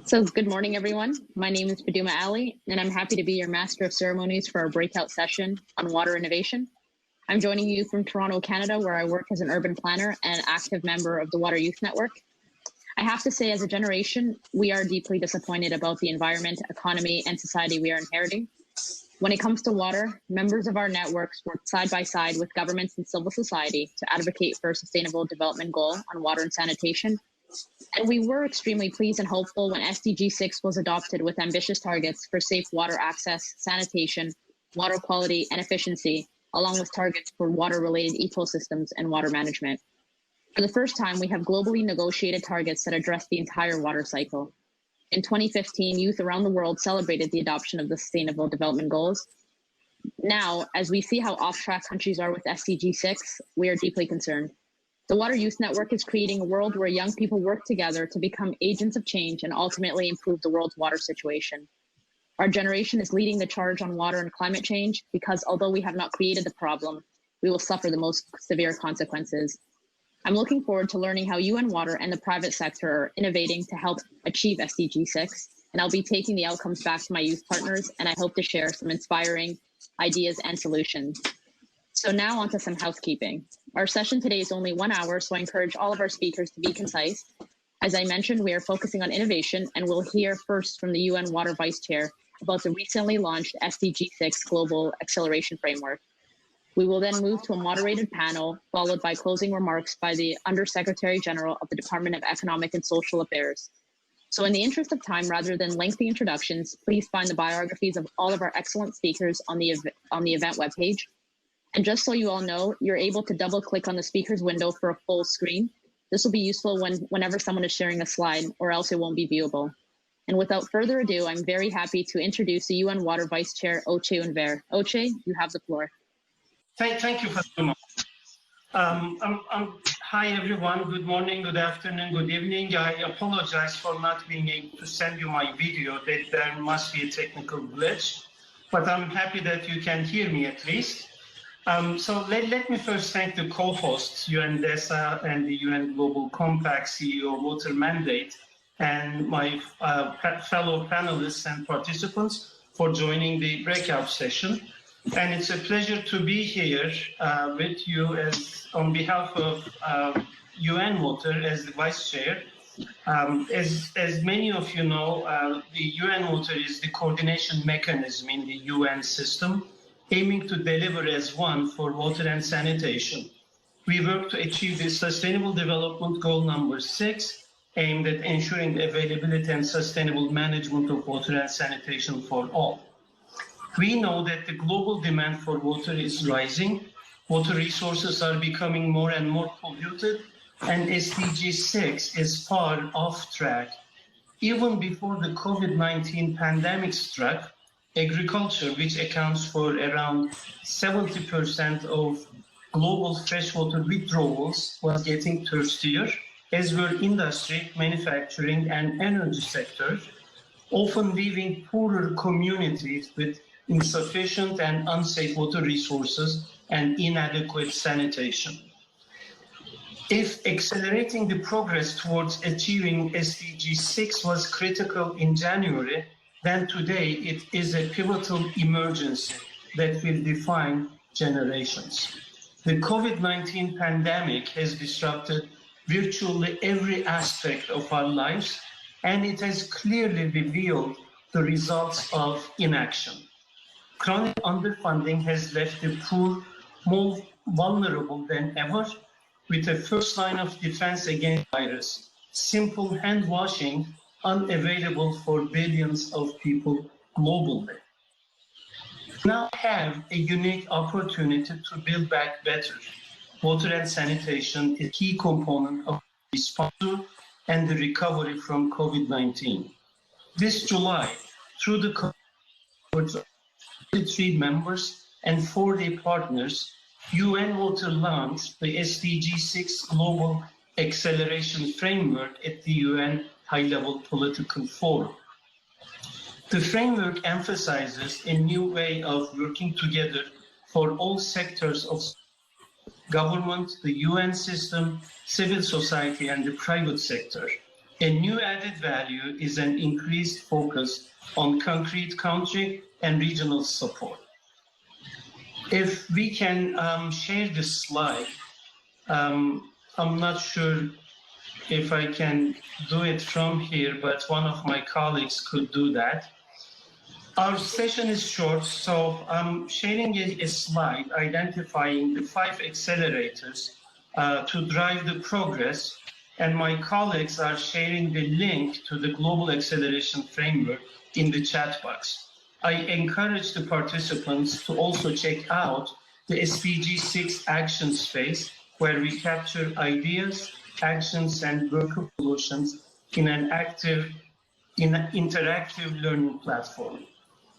So good morning, everyone. My name is Paduma Ali, and I'm happy to be your Master of Ceremonies for our breakout session on water innovation. I'm joining you from Toronto, Canada, where I work as an urban planner and active member of the Water Youth Network. I have to say, as a generation, we are deeply disappointed about the environment, economy, and society we are inheriting. When it comes to water, members of our networks work side by side with governments and civil society to advocate for a sustainable development goal on water and sanitation. And we were extremely pleased and hopeful when SDG 6 was adopted with ambitious targets for safe water access, sanitation, water quality, and efficiency, along with targets for water-related ecosystems and water management. For the first time, we have globally negotiated targets that address the entire water cycle. In 2015, youth around the world celebrated the adoption of the Sustainable Development Goals. Now, as we see how off-track countries are with SDG 6, we are deeply concerned. The Water Youth Network is creating a world where young people work together to become agents of change and ultimately improve the world's water situation. Our generation is leading the charge on water and climate change because although we have not created the problem, we will suffer the most severe consequences. I'm looking forward to learning how UN Water and the private sector are innovating to help achieve SDG 6, and I'll be taking the outcomes back to my youth partners, and I hope to share some inspiring ideas and solutions. So now on to some housekeeping. Our session today is only 1 hour, so I encourage all of our speakers to be concise. As I mentioned, we are focusing on innovation, and we'll hear first from the UN Water Vice Chair about the recently launched SDG 6 Global Acceleration Framework. We will then move to a moderated panel, followed by closing remarks by the Undersecretary General of the Department of Economic and Social Affairs. So in the interest of time, rather than lengthy introductions, please find the biographies of all of our excellent speakers on the event webpage. And just so you all know, you're able to double click on the speaker's window for a full screen. This will be useful whenever someone is sharing a slide, or else it won't be viewable. And without further ado, I'm very happy to introduce the UN Water Vice Chair, Oche Unver. Oche, you have the floor. Thank you, Fatima. Hi, everyone. Good morning, good afternoon, good evening. I apologize for not being able to send you my video. There must be a technical glitch, but I'm happy that you can hear me at least. So let me first thank the co-hosts, UNDESA and the UN Global Compact CEO Water Mandate, and my fellow panelists and participants for joining the breakout session. And it's a pleasure to be here with you on behalf of UN Water as the Vice Chair. As many of you know, the UN Water is the coordination mechanism in the UN system, aiming to deliver as one for water and sanitation. We work to achieve the Sustainable Development Goal number 6, aimed at ensuring the availability and sustainable management of water and sanitation for all. We know that the global demand for water is rising, water resources are becoming more and more polluted, and SDG 6 is far off track. Even before the COVID-19 pandemic struck, agriculture, which accounts for around 70% of global freshwater withdrawals, was getting thirstier, as were industry, manufacturing, and energy sectors, often leaving poorer communities with insufficient and unsafe water resources and inadequate sanitation. If accelerating the progress towards achieving SDG 6 was critical in January, then today it is a pivotal emergency that will define generations. The COVID-19 pandemic has disrupted virtually every aspect of our lives, and it has clearly revealed the results of inaction. Chronic underfunding has left the poor more vulnerable than ever, with a first line of defense against virus, simple hand washing unavailable for billions of people globally. We now have a unique opportunity to build back better. Water and sanitation is a key component of the response and the recovery from COVID-19. This July, through the 33 members and 40 partners, UN Water launched the SDG 6 Global Acceleration Framework at the UN High-Level Political Forum. The framework emphasizes a new way of working together for all sectors of government, the UN system, civil society, and the private sector. A new added value is an increased focus on concrete country and regional support. If we can share this slide, I'm not sure if I can do it from here, but one of my colleagues could do that. Our session is short, so I'm sharing a slide identifying the 5 accelerators to drive the progress, and my colleagues are sharing the link to the Global Acceleration Framework in the chat box. I encourage the participants to also check out the SDG 6 action space, where we capture ideas, actions, and workable solutions in an interactive learning platform.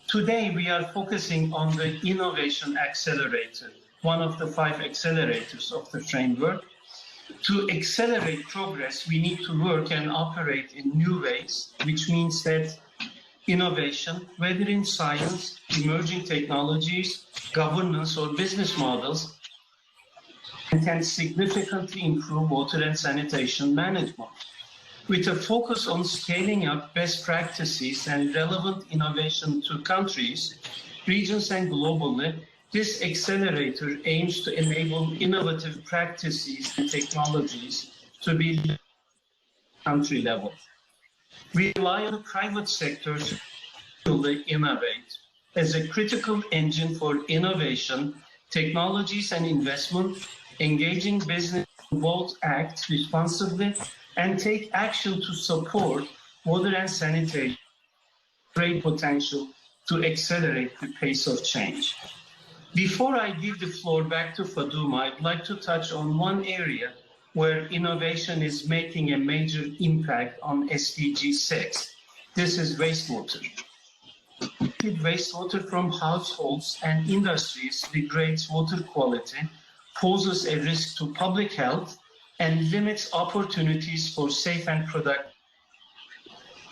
Today, we are focusing on the Innovation Accelerator, one of the 5 accelerators of the framework. To accelerate progress, we need to work and operate in new ways, which means that innovation, whether in science, emerging technologies, governance, or business models, can significantly improve water and sanitation management. With a focus on scaling up best practices and relevant innovation to countries, regions, and globally, this accelerator aims to enable innovative practices and technologies to be country level. We rely on the private sector to innovate as a critical engine for innovation, technologies, and investment, engaging business to both act responsibly and take action to support water and sanitation, great potential to accelerate the pace of change. Before I give the floor back to Faduma, I'd like to touch on one area where innovation is making a major impact on SDG 6. This is wastewater. Wastewater from households and industries degrades water quality, poses a risk to public health, and limits opportunities for safe and productive.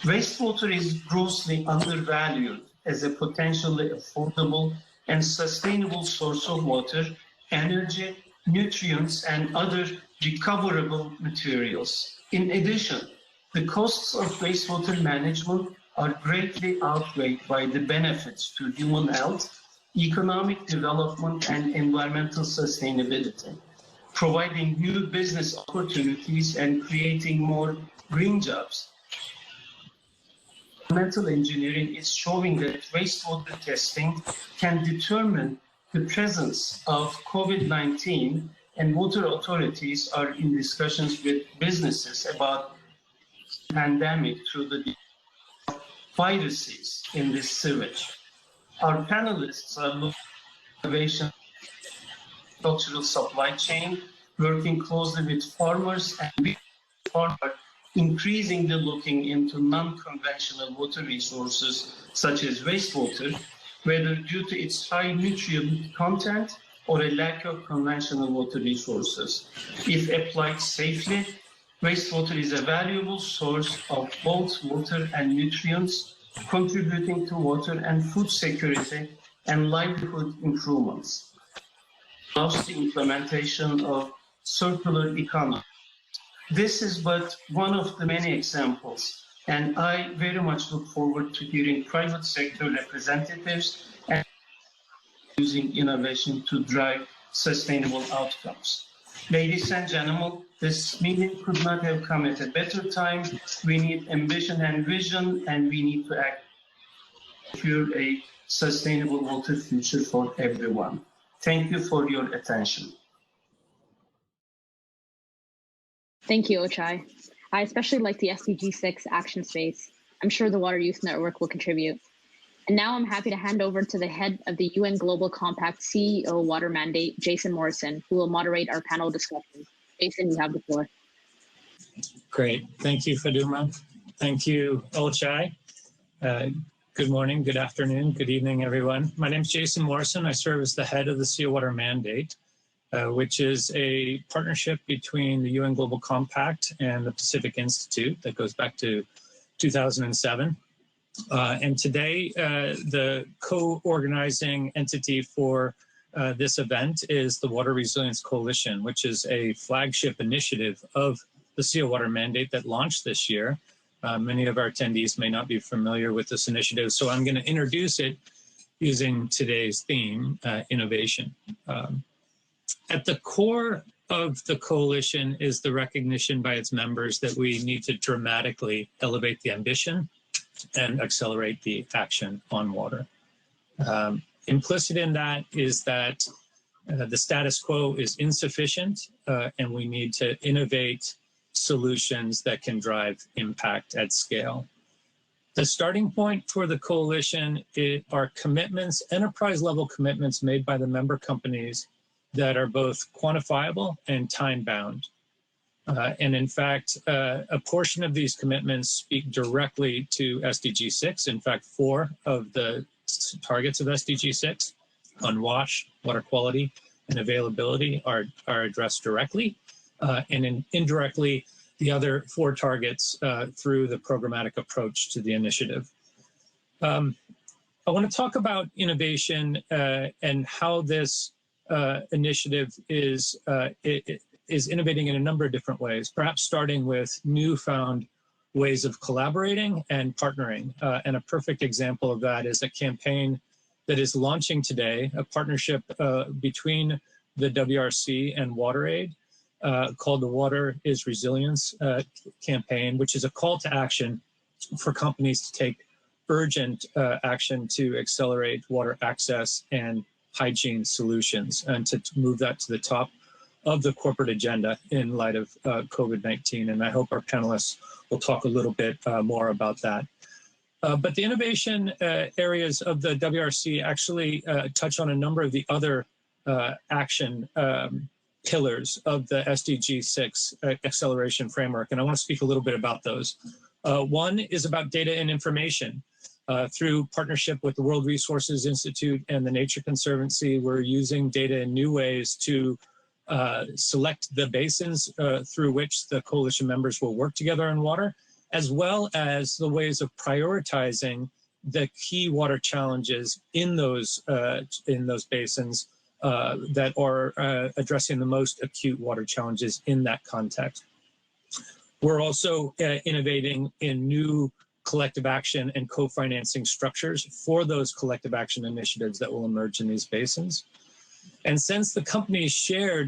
Wastewater is grossly undervalued as a potentially affordable and sustainable source of water, energy, nutrients, and other recoverable materials. In addition, the costs of wastewater management are greatly outweighed by the benefits to human health, economic development, and environmental sustainability, providing new business opportunities and creating more green jobs. Environmental engineering is showing that wastewater testing can determine the presence of COVID-19, and water authorities are in discussions with businesses about the pandemic through the viruses in this sewage. Our panelists are looking at innovation, cultural supply chain, working closely with farmers and farmers, increasingly looking into non-conventional water resources such as wastewater, whether due to its high nutrient content or a lack of conventional water resources. If applied safely, wastewater is a valuable source of both water and nutrients, contributing to water and food security and livelihood improvements. Allows the implementation of circular economy. This is but one of the many examples, and I very much look forward to hearing private sector representatives and using innovation to drive sustainable outcomes. Ladies and gentlemen, this meeting could not have come at a better time. We need ambition and vision, and we need to act to secure a sustainable water future for everyone. Thank you for your attention. Thank you, Ochai. I especially like the SDG 6 action space. I'm sure the Water Youth Network will contribute. And now I'm happy to hand over to the head of the UN Global Compact CEO Water Mandate, Jason Morrison, who will moderate our panel discussion. Jason, you have the floor. Great. Thank you, Faduma. Thank you, Ochai. Good morning, good afternoon, good evening, everyone. My name is Jason Morrison. I serve as the head of the Sea Water Mandate, which is a partnership between the UN Global Compact and the Pacific Institute that goes back to 2007. And today, the co-organizing entity for this event is the Water Resilience Coalition, which is a flagship initiative of the Sea Water Mandate that launched this year. Many of our attendees may not be familiar with this initiative, so I'm going to introduce it using today's theme, innovation. At the core of the coalition is the recognition by its members that we need to dramatically elevate the ambition and accelerate the action on water. Implicit in that is that the status quo is insufficient, and we need to innovate solutions that can drive impact at scale. The starting point for the coalition are commitments, enterprise-level commitments made by the member companies that are both quantifiable and time-bound. And in fact, a portion of these commitments speak directly to SDG 6. In fact, 4 of the targets of SDG 6 on wash, water quality, and availability are addressed directly, and indirectly, the other 4 targets through the programmatic approach to the initiative. I want to talk about innovation and how this initiative is innovating in a number of different ways, perhaps starting with newfound ways of collaborating and partnering. And a perfect example of that is a campaign that is launching today, a partnership between the WRC and WaterAid called the Water is Resilience campaign, which is a call to action for companies to take urgent action to accelerate water access and hygiene solutions, and to move that to the top of the corporate agenda in light of COVID-19. And I hope our panelists will talk a little bit more about that. But the innovation areas of the WRC actually touch on a number of the other action pillars of the SDG 6 acceleration framework. And I want to speak a little bit about those. One is about data and information. Through partnership with the World Resources Institute and the Nature Conservancy, we're using data in new ways to select the basins through which the coalition members will work together on water, as well as the ways of prioritizing the key water challenges in those basins that are addressing the most acute water challenges in that context. We're also innovating in new collective action and co-financing structures for those collective action initiatives that will emerge in these basins. And since the companies share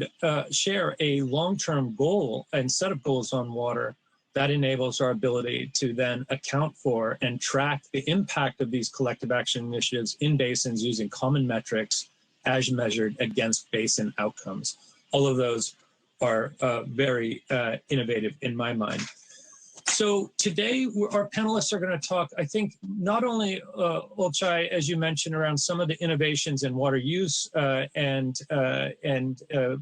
a long-term goal and set of goals on water, that enables our ability to then account for and track the impact of these collective action initiatives in basins using common metrics as measured against basin outcomes. All of those are very innovative in my mind. So today, our panelists are going to talk, I think, not only, Olcay, as you mentioned, around some of the innovations in water use and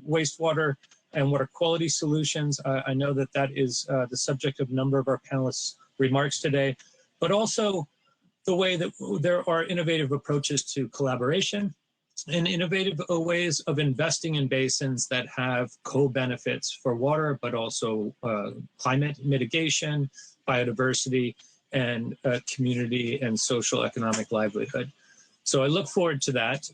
wastewater and water quality solutions. I know that that is the subject of a number of our panelists' remarks today, but also the way that there are innovative approaches to collaboration and innovative ways of investing in basins that have co-benefits for water, but also climate mitigation, biodiversity, and community and social economic livelihood. So I look forward to that.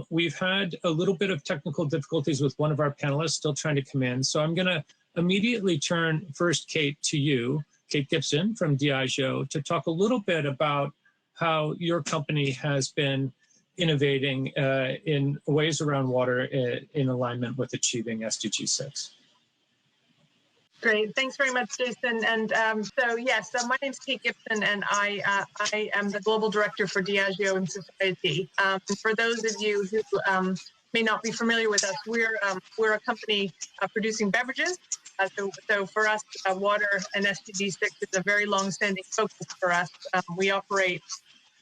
We've had a little bit of technical difficulties with one of our panelists still trying to come in. So I'm going to immediately turn first, Kate, to you, Kate Gibson from Diageo, to talk a little bit about how your company has been innovating in ways around water in alignment with achieving SDG 6. Great, thanks very much, Jason. And so my name is Kate Gibson, and I am the Global Director for Diageo and Society. For those of you who may not be familiar with us, we're a company producing beverages. So for us, water and SDG 6 is a very long-standing focus for us. We operate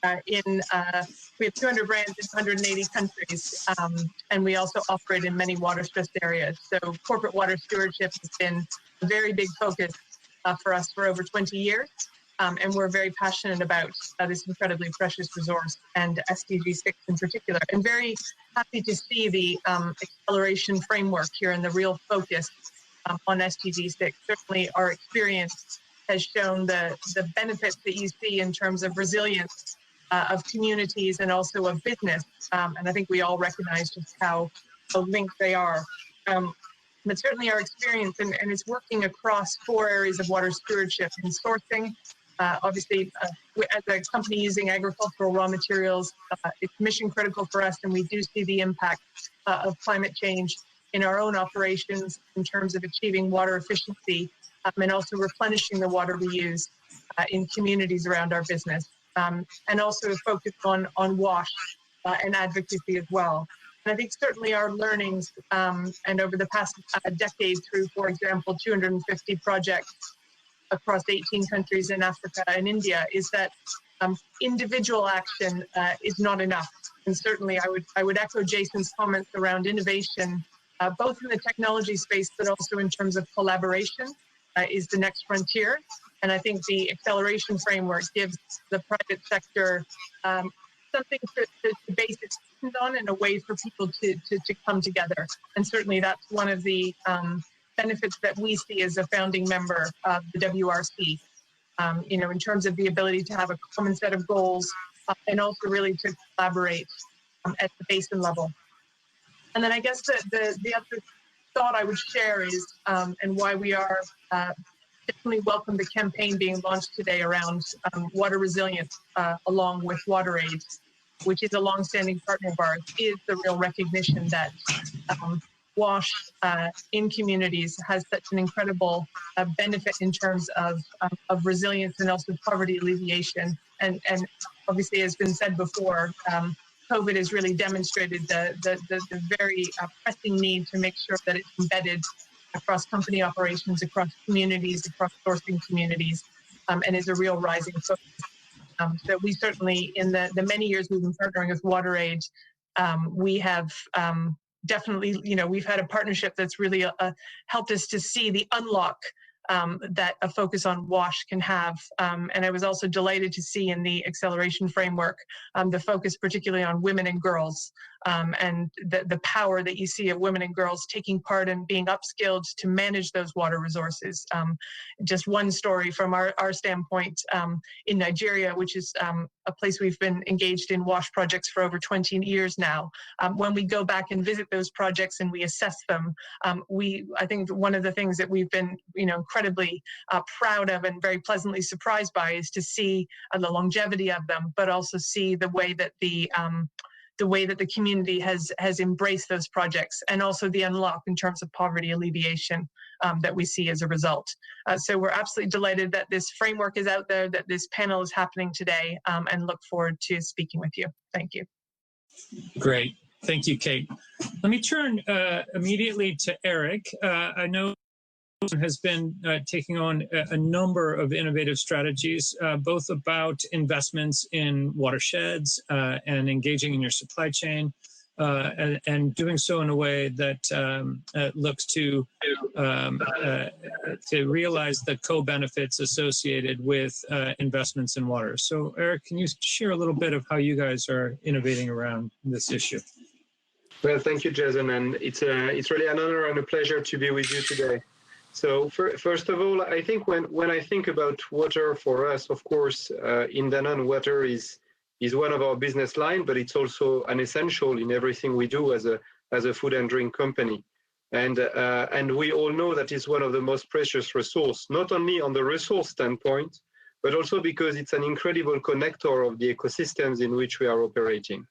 we have 200 brands in 180 countries, and we also operate in many water-stressed areas. So corporate water stewardship has been a very big focus for us for over 20 years, and we're very passionate about this incredibly precious resource and SDG 6 in particular, and very happy to see the acceleration framework here and the real focus on SDG 6. Certainly our experience has shown the benefits that you see in terms of resilience of communities and also of business. And I think we all recognize just how linked they are. But certainly our experience, and it's working across 4 areas of water stewardship and sourcing. Obviously, as a company using agricultural raw materials, it's mission critical for us, and we do see the impact of climate change in our own operations in terms of achieving water efficiency and also replenishing the water we use in communities around our business, and also focus on WASH and advocacy as well. And I think certainly our learnings, and over the past decade through, for example, 250 projects across 18 countries in Africa and India, is that individual action is not enough. And certainly I would echo Jason's comments around innovation, both in the technology space, but also in terms of collaboration is the next frontier. And I think the acceleration framework gives the private sector something to base its on and a way for people to come together. And certainly that's one of the benefits that we see as a founding member of the WRC, in terms of the ability to have a common set of goals and also really to collaborate at the basin level. And then I guess the other thought I would share is, and why we are definitely welcome the campaign being launched today around water resilience along with WaterAid, which is a longstanding partner of ours, is the real recognition that WASH in communities has such an incredible benefit in terms of resilience and also poverty alleviation. And obviously, as has been said before, COVID has really demonstrated the very pressing need to make sure that it's embedded across company operations, across communities, across sourcing communities, and is a real rising focus. So we certainly, in the many years we've been partnering with WaterAid, we have definitely, we've had a partnership that's really helped us to see the unlock that a focus on WASH can have. And I was also delighted to see in the acceleration framework the focus particularly on women and girls, and the power that you see of women and girls taking part in being upskilled to manage those water resources. Just one story from our standpoint, in Nigeria, which is a place we've been engaged in WASH projects for over 20 years now. When we go back and visit those projects and we assess them, I think one of the things that we've been incredibly proud of and very pleasantly surprised by is to see the longevity of them, but also see the way that the community has embraced those projects, and also the unlock in terms of poverty alleviation that we see as a result. So we're absolutely delighted that this framework is out there, that this panel is happening today, and look forward to speaking with you. Thank you. Great. Thank you, Kate. Let me turn immediately to Eric. I know has been taking on a number of innovative strategies, both about investments in watersheds and engaging in your supply chain, and doing so in a way that looks to realize the co-benefits associated with investments in water. So, Eric, can you share a little bit of how you guys are innovating around this issue? Well, thank you, Jason, and it's really an honor and a pleasure to be with you today. So first of all, I think when I think about water for us, of course, in Danone, water is one of our business lines, but it's also an essential in everything we do as a food and drink company. And we all know that it's one of the most precious resources, not only on the resource standpoint, but also because it's an incredible connector of the ecosystems in which we are operating.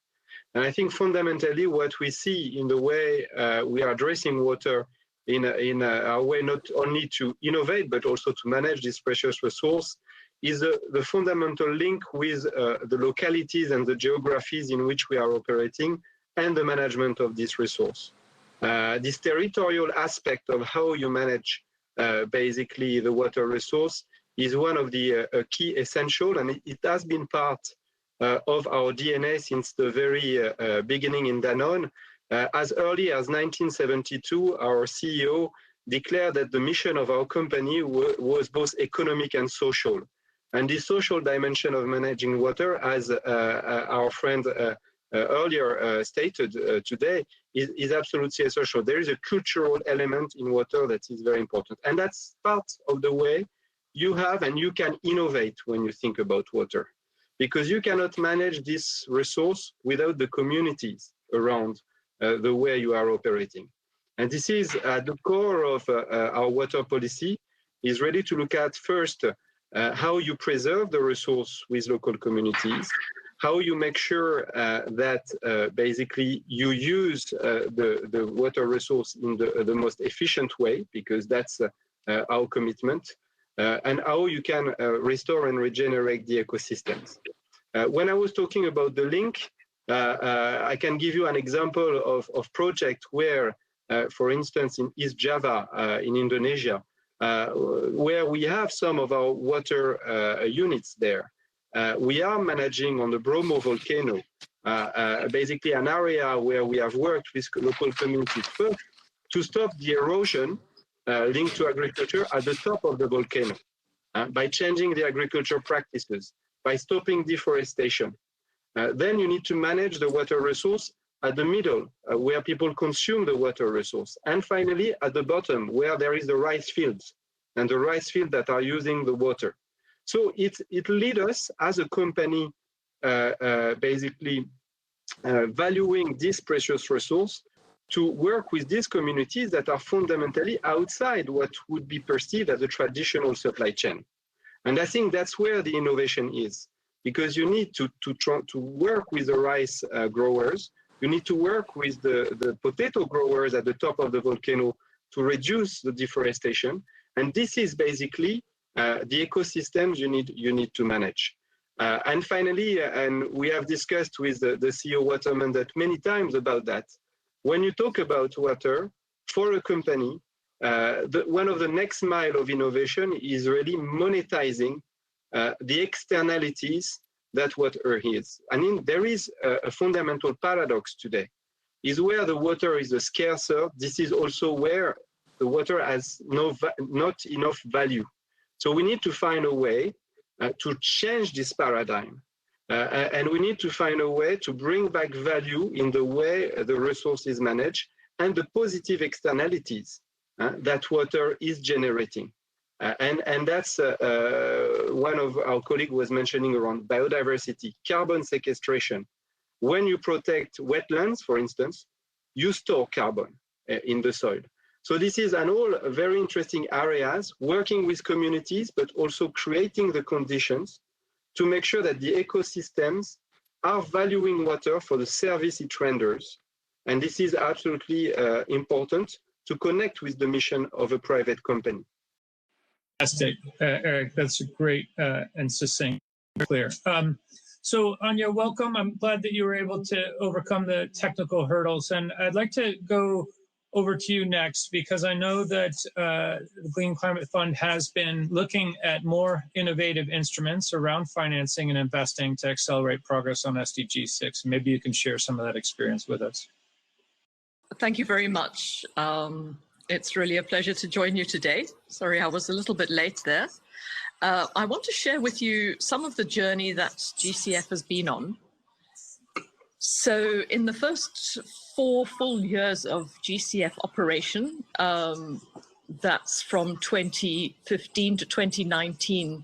And I think fundamentally what we see in the way we are addressing water in our way not only to innovate, but also to manage this precious resource is the fundamental link with the localities and the geographies in which we are operating and the management of this resource. This territorial aspect of how you manage basically the water resource is one of the key essential, and it has been part of our DNA since the very beginning in Danone. As early as 1972, our CEO declared that the mission of our company was both economic and social. And the social dimension of managing water, as our friend earlier stated today, is absolutely essential. There is a cultural element in water that is very important. And that's part of the way you have and you can innovate when you think about water. Because you cannot manage this resource without the communities around the way you are operating. And this is at the core of our water policy, is really to look at first how you preserve the resource with local communities, how you make sure that basically you use the water resource in the most efficient way, because that's our commitment, and how you can restore and regenerate the ecosystems. When I was talking about the link, I can give you an example of project where, for instance, in East Java, in Indonesia, where we have some of our water units there. We are managing on the Bromo volcano, basically an area where we have worked with local communities first to stop the erosion linked to agriculture at the top of the volcano, by changing the agriculture practices, by stopping deforestation. Then you need to manage the water resource at the middle, where people consume the water resource. And finally, at the bottom, where there is the rice fields, and the rice fields that are using the water. So it leads us as a company, basically valuing this precious resource, to work with these communities that are fundamentally outside what would be perceived as a traditional supply chain. And I think that's where the innovation is, because you need to work with the rice growers, you need to work with the potato growers at the top of the volcano to reduce the deforestation. And this is basically the ecosystems you need to manage. And finally, and we have discussed with the CEO Waterman that many times about that, when you talk about water, for a company, one of the next mile of innovation is really monetizing the externalities that water is. I mean, there is a fundamental paradox today, is where the water is scarcer, this is also where the water has not enough value. So we need to find a way to change this paradigm. And we need to find a way to bring back value in the way the resource is managed and the positive externalities that water is generating. And that's one of our colleagues was mentioning around biodiversity, carbon sequestration. When you protect wetlands, for instance, you store carbon in the soil. So this is an all very interesting areas, working with communities, but also creating the conditions to make sure that the ecosystems are valuing water for the service it renders. And this is absolutely important to connect with the mission of a private company. Fantastic, Eric. That's great and succinct, clear. So Anya, welcome. I'm glad that you were able to overcome the technical hurdles. And I'd like to go over to you next, because I know that the Clean Climate Fund has been looking at more innovative instruments around financing and investing to accelerate progress on SDG 6. Maybe you can share some of that experience with us. Thank you very much. It's really a pleasure to join you today. Sorry, I was a little bit late there. I want to share with you some of the journey that GCF has been on. So in the first 4 full years of GCF operation, that's from 2015 to 2019,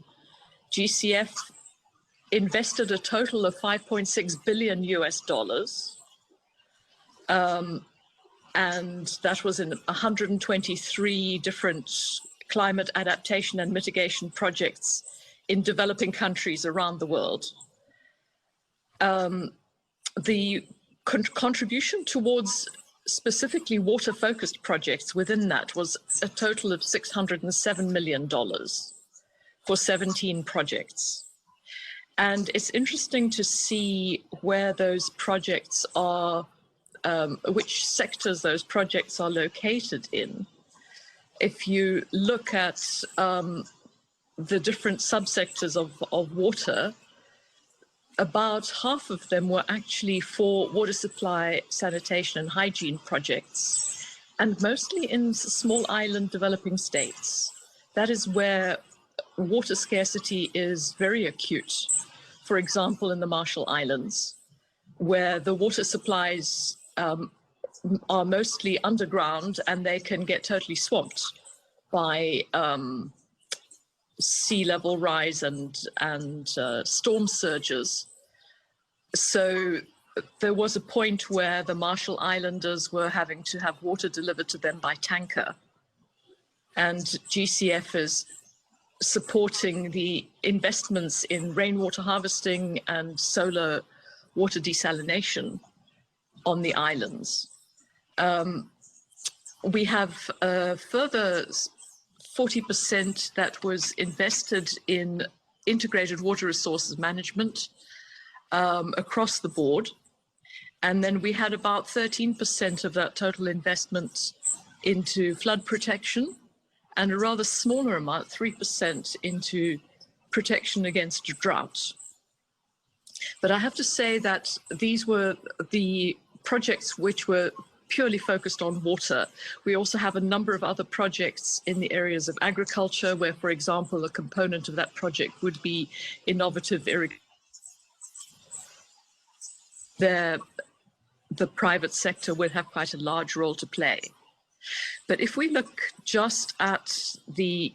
GCF invested a total of $5.6 billion US. And that was in 123 different climate adaptation and mitigation projects in developing countries around the world. The contribution towards specifically water-focused projects within that was a total of $607 million for 17 projects. And it's interesting to see where those projects are, which sectors those projects are located in. If you look at the different subsectors of water, about half of them were actually for water supply, sanitation, and hygiene projects, and mostly in small island developing states. That is where water scarcity is very acute. For example, in the Marshall Islands, where the water supplies are mostly underground and they can get totally swamped by sea level rise and storm surges. So there was a point where the Marshall Islanders were having to have water delivered to them by tanker. And GCF is supporting the investments in rainwater harvesting and solar water desalination on the islands. We have a further 40% that was invested in integrated water resources management across the board. And then we had about 13% of that total investment into flood protection, and a rather smaller amount, 3%, into protection against drought. But I have to say that these were the projects which were purely focused on water. We also have a number of other projects in the areas of agriculture, where, for example, a component of that project would be innovative irrigation. The private sector would have quite a large role to play. But if we look just at the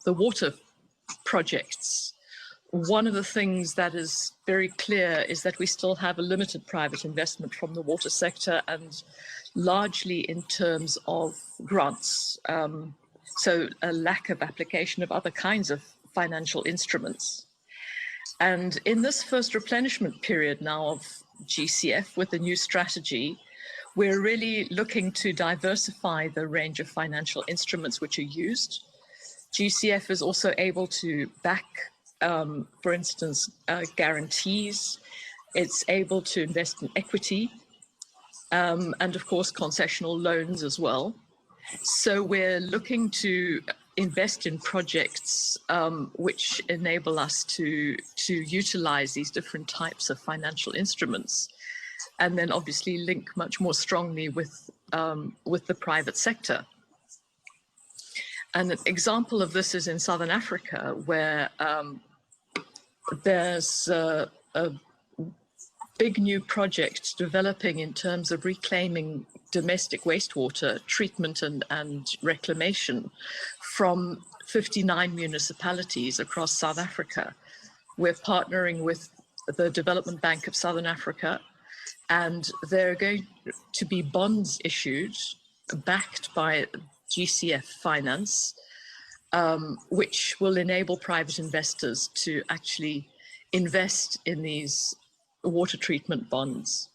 water projects, one of the things that is very clear is that we still have a limited private investment from the water sector, and largely in terms of grants. So a lack of application of other kinds of financial instruments. And in this first replenishment period now of GCF with the new strategy, we're really looking to diversify the range of financial instruments which are used. GCF is also able to back, for instance, guarantees. It's able to invest in equity, and of course, concessional loans as well. So we're looking to invest in projects which enable us to utilize these different types of financial instruments, and then obviously link much more strongly with the private sector. And an example of this is in Southern Africa, where there's a big new project developing in terms of reclaiming domestic wastewater treatment and reclamation from 59 municipalities across South Africa. We're partnering with the Development Bank of Southern Africa, and there are going to be bonds issued backed by GCF finance, which will enable private investors to actually invest in these water treatment bonds.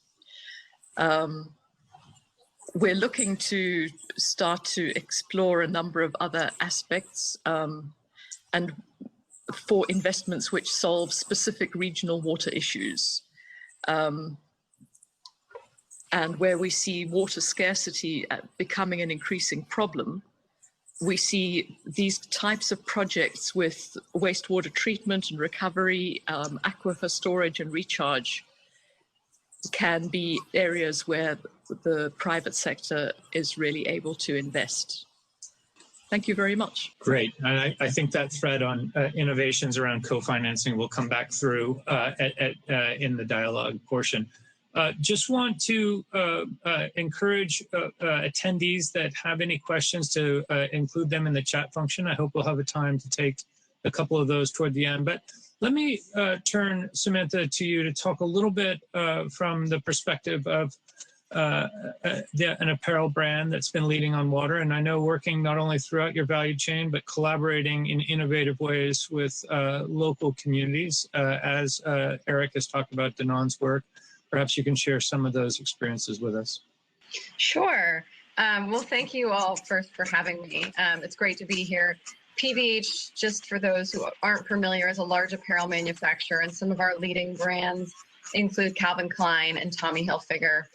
We're looking to start to explore a number of other aspects and for investments which solve specific regional water issues. And where we see water scarcity becoming an increasing problem, we see these types of projects with wastewater treatment and recovery, aquifer storage and recharge can be areas where the private sector is really able to invest. Thank you very much. Great. And I think that thread on innovations around co-financing will come back through in the dialogue portion. Just want to encourage attendees that have any questions to include them in the chat function. I hope we'll have a time to take a couple of those toward the end. But let me turn, Samantha, to you to talk a little bit from the perspective of an apparel brand that's been leading on water. And I know working not only throughout your value chain, but collaborating in innovative ways with local communities, as Eric has talked about Danon's work. Perhaps you can share some of those experiences with us. Sure. Well, thank you all first for having me. It's great to be here. PVH, just for those who aren't familiar, is a large apparel manufacturer, and some of our leading brands include Calvin Klein and Tommy Hilfiger.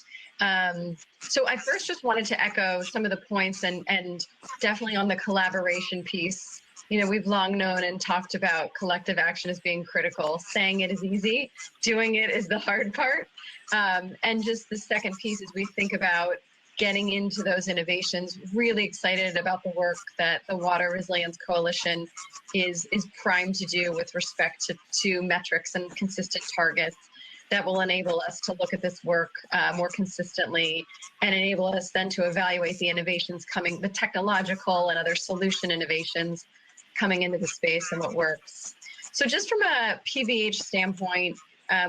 So I first just wanted to echo some of the points and definitely on the collaboration piece. You know, we've long known and talked about collective action as being critical. Saying it is easy, doing it is the hard part. And just the second piece is we think about getting into those innovations, really excited about the work that the Water Resilience Coalition is primed to do with respect to metrics and consistent targets that will enable us to look at this work more consistently and enable us then to evaluate the innovations coming, the technological and other solution innovations coming into the space and what works. So just from a PVH standpoint,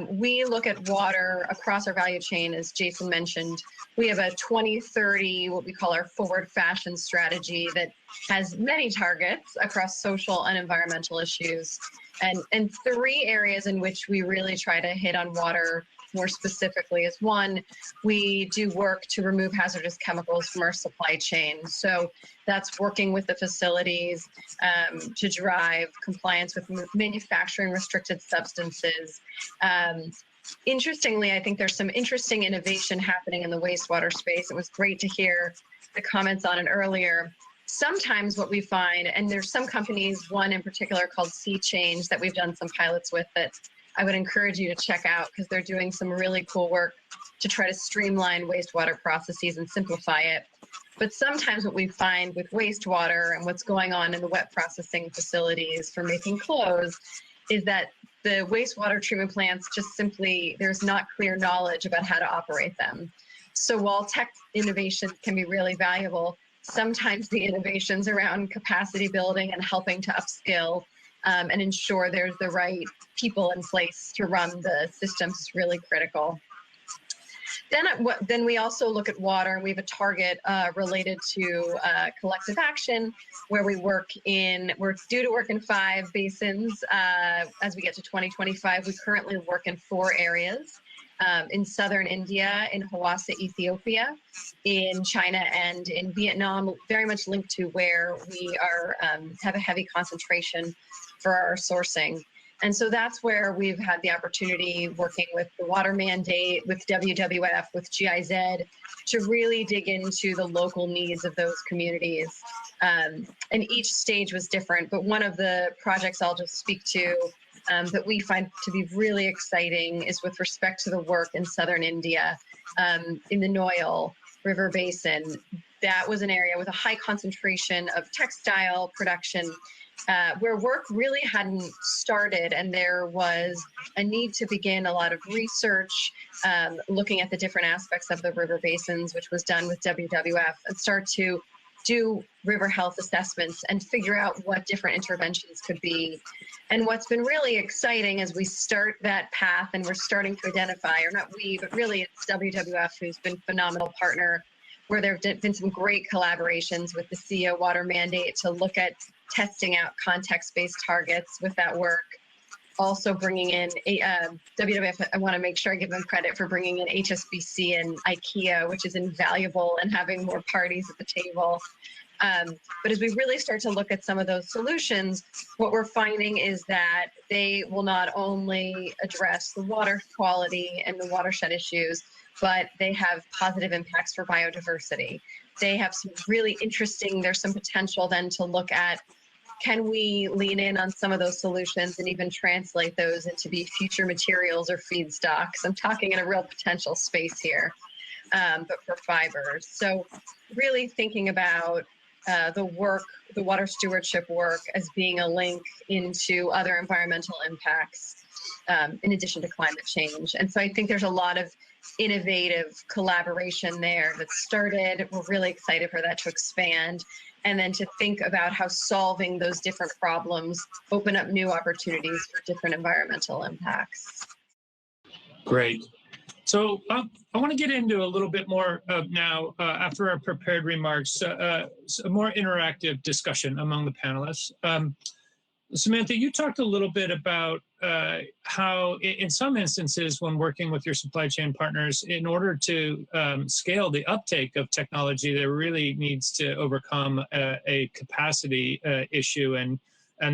We look at water across our value chain, as Jason mentioned. We have a 2030, what we call our forward fashion strategy that has many targets across social and environmental issues. And three areas in which we really try to hit on water more specifically is one, we do work to remove hazardous chemicals from our supply chain. So that's working with the facilities to drive compliance with manufacturing restricted substances. Interestingly, I think there's some interesting innovation happening in the wastewater space. It was great to hear the comments on it earlier. Sometimes what we find, and there's some companies, one in particular called Sea Change that we've done some pilots with that I would encourage you to check out because they're doing some really cool work to try to streamline wastewater processes and simplify it. But sometimes what we find with wastewater and what's going on in the wet processing facilities for making clothes is that the wastewater treatment plants just simply, there's not clear knowledge about how to operate them. So while tech innovation can be really valuable, sometimes the innovations around capacity building and helping to upskill and ensure there's the right people in place to run the systems is really critical. Then we also look at water, and we have a target related to collective action, where we're due to work in 5 basins as we get to 2025. We currently work in 4 areas. In southern India, in Hawassa, Ethiopia, in China, and in Vietnam, very much linked to where we are have a heavy concentration for our sourcing. And so that's where we've had the opportunity working with the water mandate, with WWF, with GIZ, to really dig into the local needs of those communities. And each stage was different, but one of the projects I'll just speak to that we find to be really exciting is with respect to the work in southern India, in the Noyal River Basin. That was an area with a high concentration of textile production, where work really hadn't started, and there was a need to begin a lot of research, looking at the different aspects of the river basins, which was done with WWF, and start to do river health assessments and figure out what different interventions could be. And what's been really exciting as we start that path and we're starting to identify, or not we, but really it's WWF who's been a phenomenal partner, where there have been some great collaborations with the CEO Water Mandate to look at testing out context-based targets with that work. Also bringing in WWF, I want to make sure I give them credit for bringing in HSBC and IKEA, which is invaluable, and having more parties at the table. But as we really start to look at some of those solutions, what we're finding is that they will not only address the water quality and the watershed issues, but they have positive impacts for biodiversity. They have some really interesting, there's some potential then to look at, can we lean in on some of those solutions and even translate those into be future materials or feedstocks? I'm talking in a real potential space here, but for fibers. So really thinking about the water stewardship work as being a link into other environmental impacts in addition to climate change. And so I think there's a lot of innovative collaboration there that started. We're really excited for that to expand, and then to think about how solving those different problems open up new opportunities for different environmental impacts. Great. So I want to get into a little bit more now, after our prepared remarks, a more interactive discussion among the panelists. Samantha, you talked a little bit about how in some instances when working with your supply chain partners, in order to scale the uptake of technology, there really needs to overcome a capacity issue, and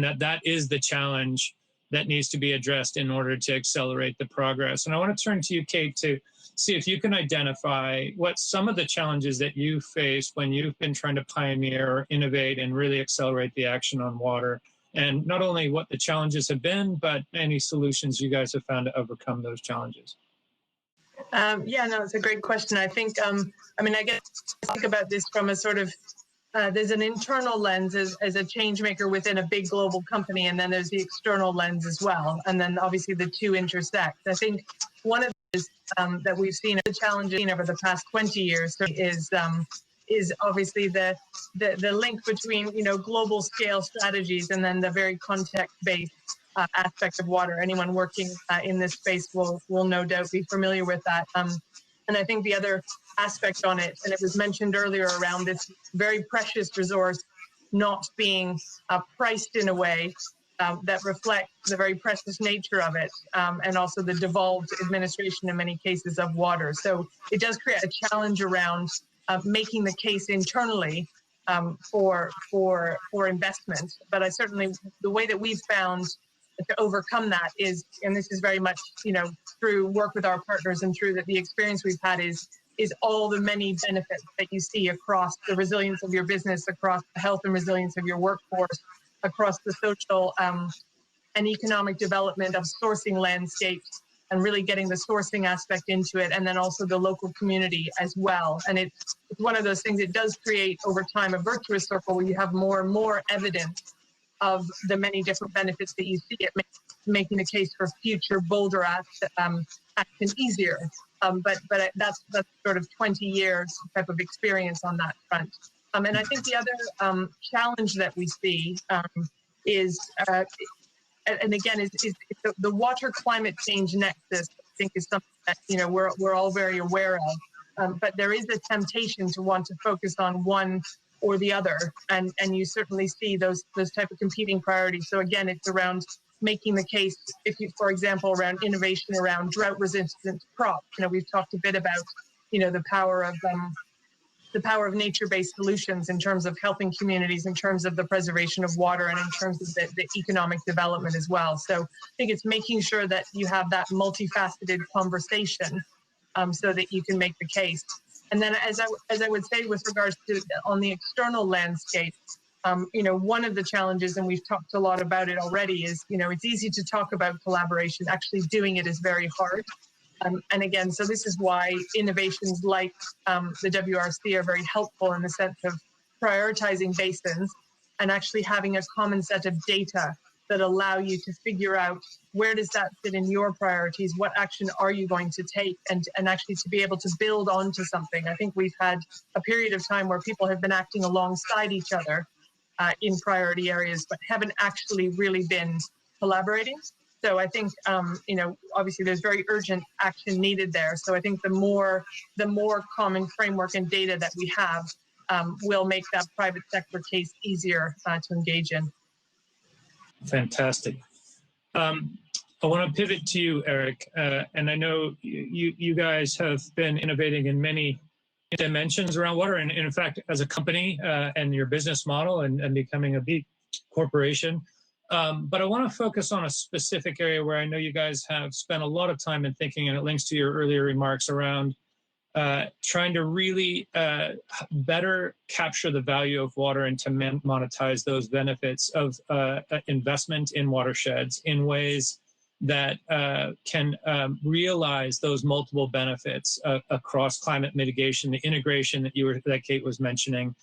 that is the challenge that needs to be addressed in order to accelerate the progress. And I want to turn to you, Kate, to see if you can identify what some of the challenges that you faced when you've been trying to pioneer or innovate and really accelerate the action on water. And not only what the challenges have been, but any solutions you guys have found to overcome those challenges. Yeah, no, it's a great question. I think, I guess think about this from a sort of, there's an internal lens as a change maker within a big global company, and then there's the external lens as well. And then obviously the two intersect. I think one of those that we've seen the challenges over the past 20 years is obviously the link between global scale strategies and then the very context-based aspect of water. Anyone working in this space will no doubt be familiar with that. And I think the other aspect on it, and it was mentioned earlier around this very precious resource not being priced in a way that reflects the very precious nature of it, and also the devolved administration in many cases of water. So it does create a challenge around making the case internally for investment. But I certainly, the way that we've found to overcome that is, and this is very much, through work with our partners and through the experience we've had, is all the many benefits that you see across the resilience of your business, across the health and resilience of your workforce, across the social and economic development of sourcing landscapes, and really getting the sourcing aspect into it, and then also the local community as well. And it's one of those things, it does create over time a virtuous circle where you have more and more evidence of the many different benefits that you see. It makes making the case for future bolder action easier. But that's sort of 20 years type of experience on that front. And I think the other challenge that we see is, and again, is the water climate change nexus. I think is something that we're all very aware of. But there is a temptation to want to focus on one or the other, and you certainly see those type of competing priorities. So again, it's around making the case, for example, around innovation around drought-resistant crops. We've talked a bit about the power of nature-based solutions in terms of helping communities, in terms of the preservation of water, and in terms of the economic development as well. So I think it's making sure that you have that multifaceted conversation so that you can make the case. And then, as I would say, with regards to on the external landscape, one of the challenges, and we've talked a lot about it already, is it's easy to talk about collaboration. Actually doing it is very hard. And again, so this is why innovations like the WRC are very helpful in the sense of prioritizing basins and actually having a common set of data that allow you to figure out where does that fit in your priorities, what action are you going to take, and actually to be able to build onto something. I think we've had a period of time where people have been acting alongside each other in priority areas, but haven't actually really been collaborating. So I think, obviously there's very urgent action needed there. So I think the more common framework and data that we have will make that private sector case easier to engage in. Fantastic. I want to pivot to you, Eric, and I know you guys have been innovating in many dimensions around water, and in fact, as a company and your business model and becoming a B corporation. But I want to focus on a specific area where I know you guys have spent a lot of time in thinking, and it links to your earlier remarks around trying to really better capture the value of water and to monetize those benefits of investment in watersheds in ways that can realize those multiple benefits across climate mitigation, the integration that Kate was mentioning,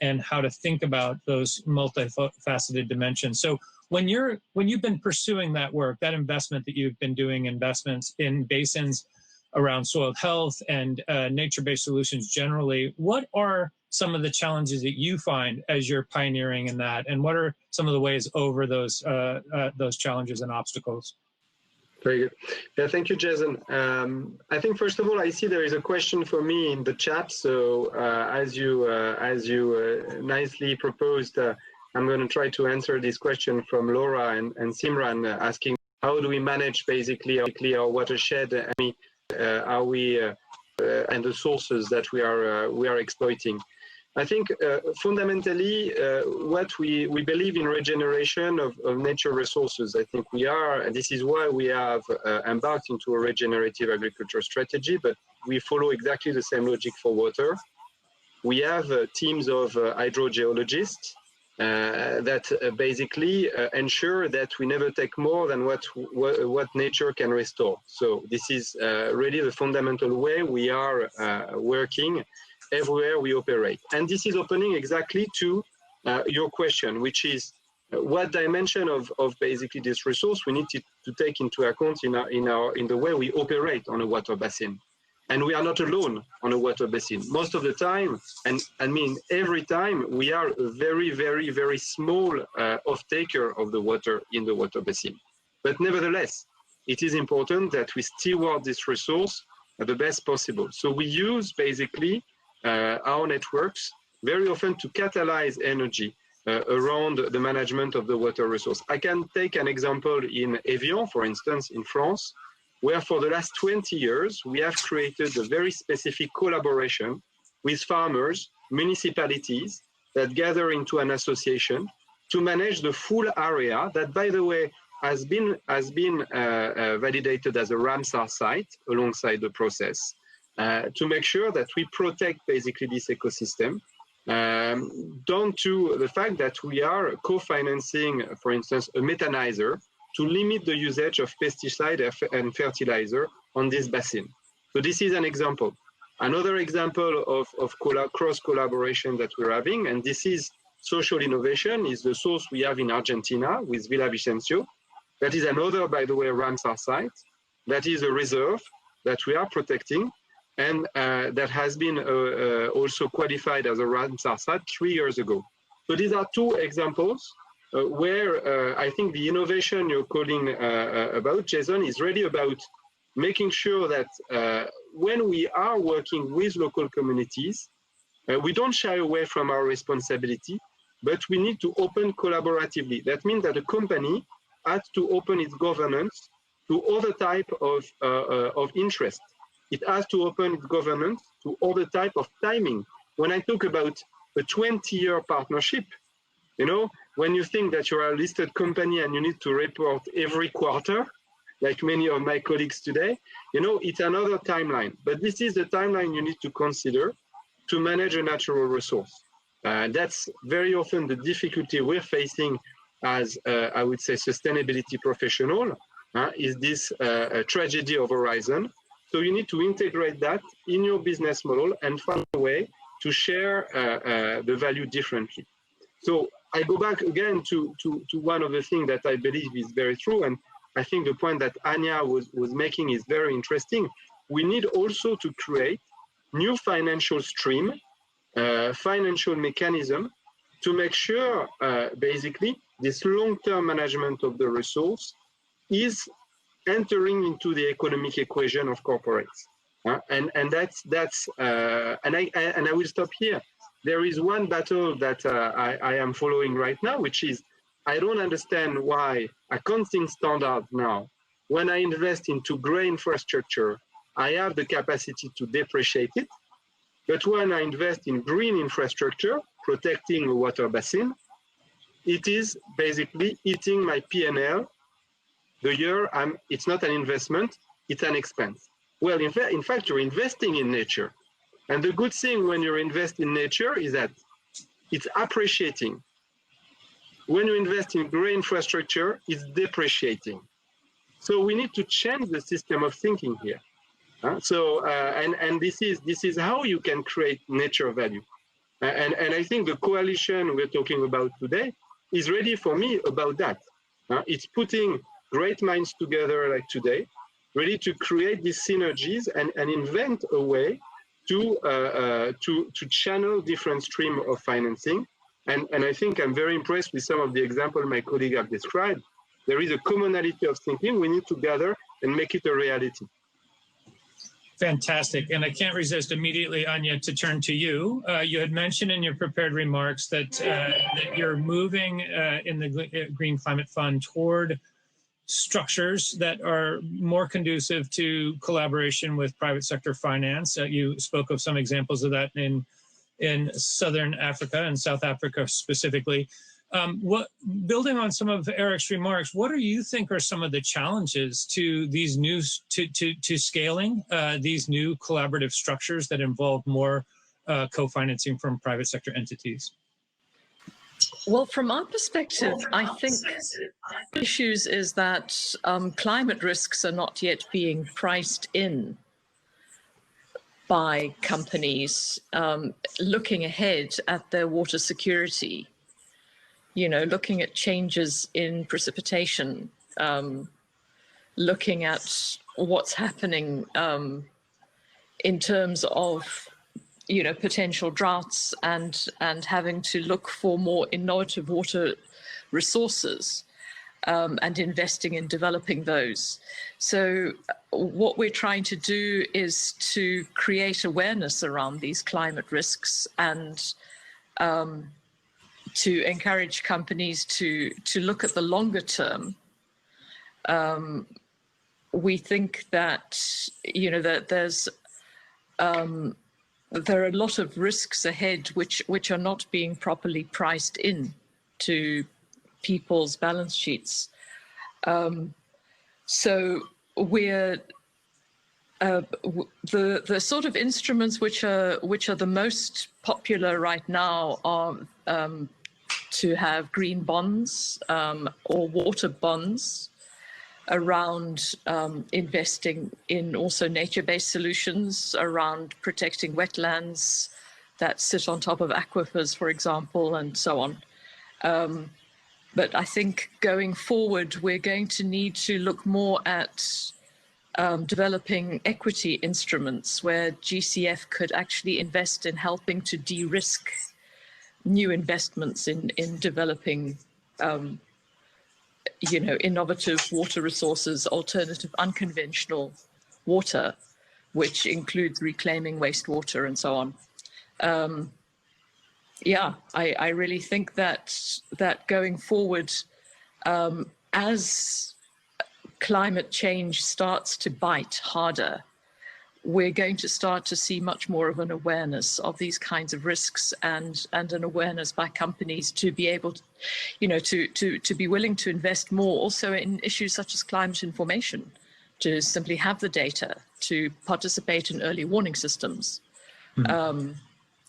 and how to think about those multifaceted dimensions. So when you've been pursuing that work, that investment that you've been doing, investments in basins around soil health and nature-based solutions generally, what are some of the challenges that you find as you're pioneering in that, and what are some of the ways over those challenges and obstacles? Very good. Yeah, thank you, Jason. I think first of all, I see there is a question for me in the chat. So as you nicely proposed, I'm going to try to answer this question from Laura and Simran asking how do we manage basically our watershed and the sources that we are exploiting. I think fundamentally what we believe in regeneration of nature resources. I think and this is why we have embarked into a regenerative agriculture strategy, but we follow exactly the same logic for water. We have teams of hydrogeologists that basically ensure that we never take more than what nature can restore. So this is really the fundamental way we are working everywhere we operate. And this is opening exactly to your question, which is what dimension of basically this resource we need to take into account in the way we operate on a water basin. And we are not alone on a water basin. Most of the time, and I mean every time, we are a very, very, very small off-taker of the water in the water basin. But nevertheless, it is important that we steward this resource the best possible. So we use basically our networks very often to catalyze energy around the management of the water resource. I can take an example in Evian, for instance, in France, where for the last 20 years, we have created a very specific collaboration with farmers, municipalities that gather into an association to manage the full area that, by the way, has been validated as a Ramsar site alongside the process to make sure that we protect basically this ecosystem, down to the fact that we are co-financing, for instance, a methanizer to limit the usage of pesticide and fertilizer on this basin. So this is an example. Another example of cross-collaboration that we're having, and this is social innovation, is the source we have in Argentina with Villavicencio. That is another, by the way, Ramsar site. That is a reserve that we are protecting, and that has been also qualified as a Ramsar site 3 years ago. So these are two examples where I think the innovation you're calling about, Jason, is really about making sure that when we are working with local communities, we don't shy away from our responsibility, but we need to open collaboratively. That means that a company has to open its governance to other type of interest. It has to open its governance to other type of timing. When I talk about a 20-year partnership, you know, when you think that you're a listed company and you need to report every quarter, like many of my colleagues today, you know, it's another timeline. But this is the timeline you need to consider to manage a natural resource. That's very often the difficulty we're facing as, I would say, sustainability professional, is this tragedy of horizon. So you need to integrate that in your business model and find a way to share the value differently. So I go back again to one of the things that I believe is very true, and I think the point that Anya was making is very interesting. We need also to create new financial stream, financial mechanism to make sure basically this long-term management of the resource is entering into the economic equation of corporates. And I will stop here. There is one battle that I am following right now, which is I don't understand why accounting standard now, when I invest into gray infrastructure, I have the capacity to depreciate it. But when I invest in green infrastructure, protecting a water basin, it is basically eating my P&L the year it's not an investment, it's an expense. Well, in fact, you're investing in nature. And the good thing when you invest in nature is that it's appreciating. When you invest in gray infrastructure, it's depreciating. So we need to change the system of thinking here. And this is how you can create nature value. And I think the coalition we're talking about today is really for me about that. It's putting great minds together like today, ready to create these synergies and invent a way to channel different stream of financing. And I think I'm very impressed with some of the examples my colleague have described. There is a commonality of thinking. We need to gather and make it a reality. Fantastic. And I can't resist immediately, Anya, to turn to you. You had mentioned in your prepared remarks that you're moving in the Green Climate Fund toward structures that are more conducive to collaboration with private sector finance. You spoke of some examples of that in Southern Africa and South Africa specifically. Building on some of Eric's remarks, what do you think are some of the challenges to these new to scaling these new collaborative structures that involve more co-financing from private sector entities? Well, from our perspective, I think issues is that climate risks are not yet being priced in by companies looking ahead at their water security, you know, looking at changes in precipitation, looking at what's happening in terms of, potential droughts and having to look for more innovative water resources, and investing in developing those. So what we're trying to do is to create awareness around these climate risks and to encourage companies to look at the longer term. We think that, that there are a lot of risks ahead which are not being properly priced in to people's balance sheets. So we're the sort of instruments which are the most popular right now are to have green bonds or water bonds around investing in also nature-based solutions, around protecting wetlands that sit on top of aquifers, for example, and so on. But I think going forward, we're going to need to look more at developing equity instruments where GCF could actually invest in helping to de-risk new investments in developing innovative water resources, alternative unconventional water, which includes reclaiming wastewater and so on. I really think that going forward, as climate change starts to bite harder, we're going to start to see much more of an awareness of these kinds of risks and an awareness by companies to be able to, to be willing to invest more also in issues such as climate information, to simply have the data, to participate in early warning systems,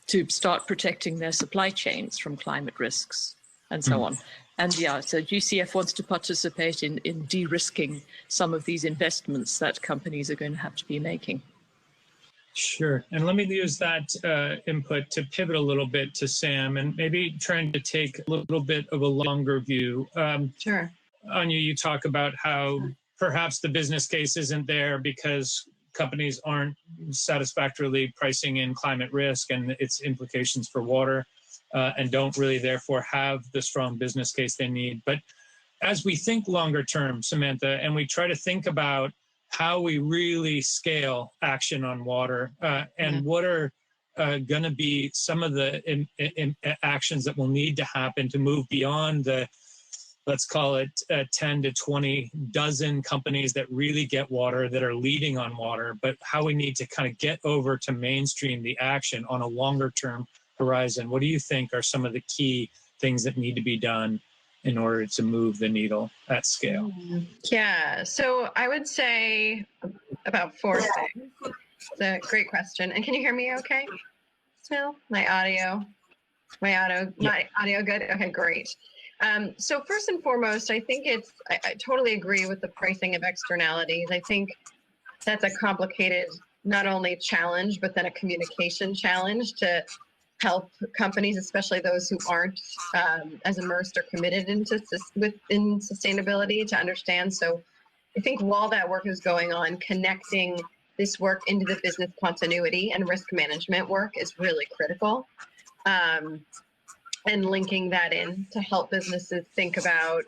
to start protecting their supply chains from climate risks and so on. And so GCF wants to participate in de-risking some of these investments that companies are going to have to be making. Sure. And let me use that input to pivot a little bit to Sam and maybe trying to take a little bit of a longer view. Sure. Anya, you talk about how perhaps the business case isn't there because companies aren't satisfactorily pricing in climate risk and its implications for water, and don't really therefore have the strong business case they need. But as we think longer term, Samantha, and we try to think about how we really scale action on water, and what are going to be some of the actions that will need to happen to move beyond the, let's call it 10 to 20 dozen companies that really get water, that are leading on water, but how we need to kind of get over to mainstream the action on a longer term horizon. What do you think are some of the key things that need to be done in order to move the needle at scale? Yeah, so I would say about 4 things. It's a great question. And can you hear me okay? Still? My audio good? Okay, great. So first and foremost, I think I totally agree with the pricing of externalities. I think that's a complicated, not only challenge, but then a communication challenge to help companies, especially those who aren't as immersed or committed within sustainability, to understand. So I think while that work is going on, connecting this work into the business continuity and risk management work is really critical. And linking that in to help businesses think about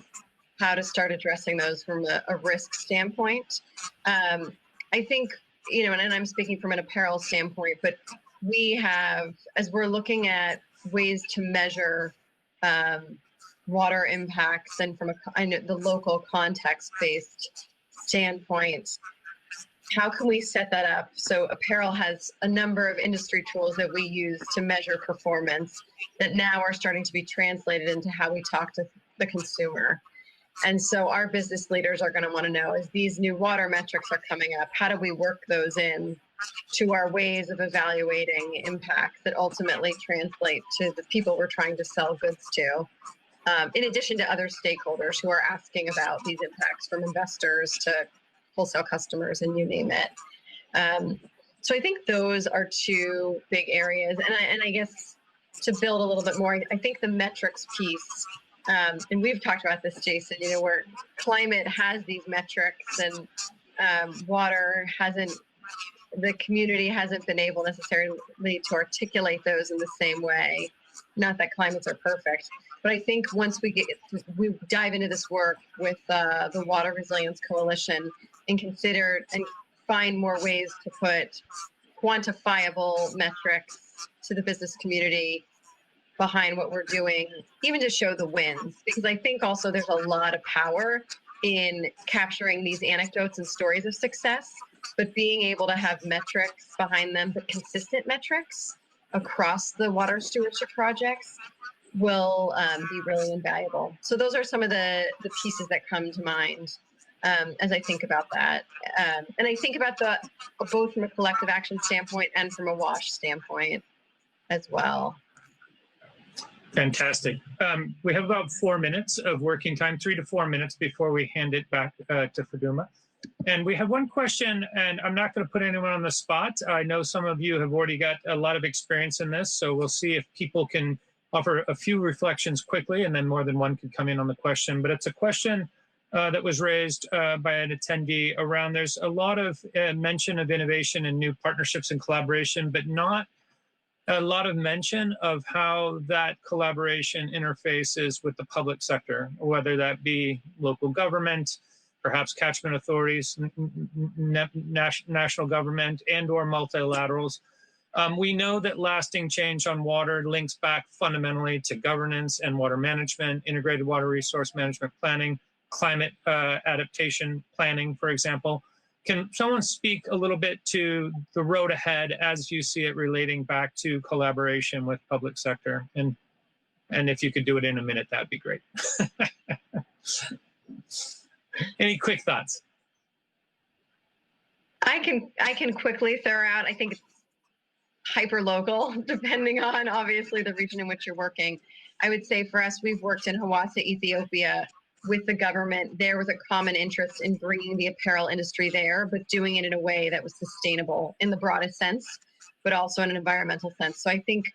how to start addressing those from a risk standpoint. I think, and I'm speaking from an apparel standpoint, but we have, as we're looking at ways to measure water impacts and from the local context-based standpoint, how can we set that up? So apparel has a number of industry tools that we use to measure performance that now are starting to be translated into how we talk to the consumer. And so our business leaders are going to want to know, as these new water metrics are coming up, how do we work those in to our ways of evaluating impacts that ultimately translate to the people we're trying to sell goods to, in addition to other stakeholders who are asking about these impacts, from investors to wholesale customers, and you name it. So I think those are 2 big areas. And I guess to build a little bit more, I think the metrics piece, and we've talked about this, Jason, where climate has these metrics and water hasn't the community hasn't been able necessarily to articulate those in the same way. Not that climates are perfect, but I think once we dive into this work with the Water Resilience Coalition and consider and find more ways to put quantifiable metrics to the business community behind what we're doing, even to show the wins, because I think also there's a lot of power in capturing these anecdotes and stories of success, but being able to have metrics behind them, but consistent metrics across the water stewardship projects will be really invaluable. So those are some of the pieces that come to mind as I think about that. And I think about both from a collective action standpoint and from a WASH standpoint as well. Fantastic. We have about 4 minutes of working time, 3 to 4 minutes before we hand it back to Faduma. And we have one question, and I'm not going to put anyone on the spot. I know some of you have already got a lot of experience in this, so we'll see if people can offer a few reflections quickly, and then more than one could come in on the question. But it's a question that was raised by an attendee around there's a lot of mention of innovation and new partnerships and collaboration, but not a lot of mention of how that collaboration interfaces with the public sector, whether that be local government, perhaps catchment authorities, national government, and or multilaterals. We know that lasting change on water links back fundamentally to governance and water management, integrated water resource management planning, climate adaptation planning, for example. Can someone speak a little bit to the road ahead as you see it relating back to collaboration with public sector? And if you could do it in a minute, that'd be great. Any quick thoughts? I can quickly throw out, I think it's hyper local, depending on obviously the region in which you're working. I would say for us, we've worked in Hawassa, Ethiopia with the government. There was a common interest in bringing the apparel industry there, but doing it in a way that was sustainable in the broadest sense, but also in an environmental sense. So I think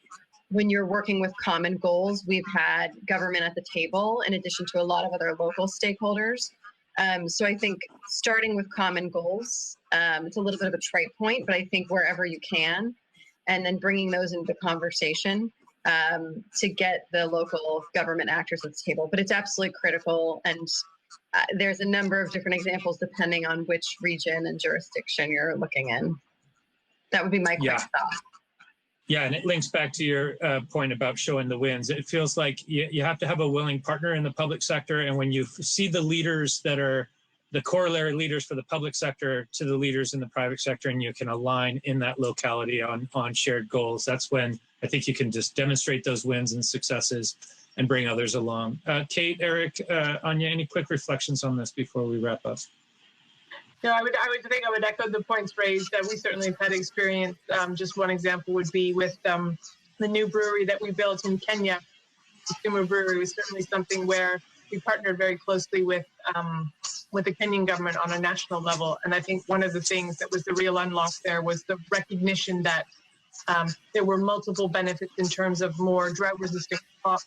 when you're working with common goals, we've had government at the table in addition to a lot of other local stakeholders. So I think starting with common goals, it's a little bit of a trite point, but I think wherever you can, and then bringing those into the conversation to get the local government actors at the table. But it's absolutely critical. And there's a number of different examples depending on which region and jurisdiction you're looking in. That would be my quick thought. Yeah, and it links back to your point about showing the wins. It feels like you have to have a willing partner in the public sector. And when you see the leaders that are the corollary leaders for the public sector to the leaders in the private sector, and you can align in that locality on shared goals, that's when I think you can just demonstrate those wins and successes and bring others along. Kate, Eric, Anya, any quick reflections on this before we wrap up? No, I would echo the points raised. We certainly have had experience. Just one example would be with the new brewery that we built in Kenya. Consumer brewery was certainly something where we partnered very closely with the Kenyan government on a national level. And I think one of the things that was the real unlock there was the recognition that there were multiple benefits in terms of more drought-resistant crops,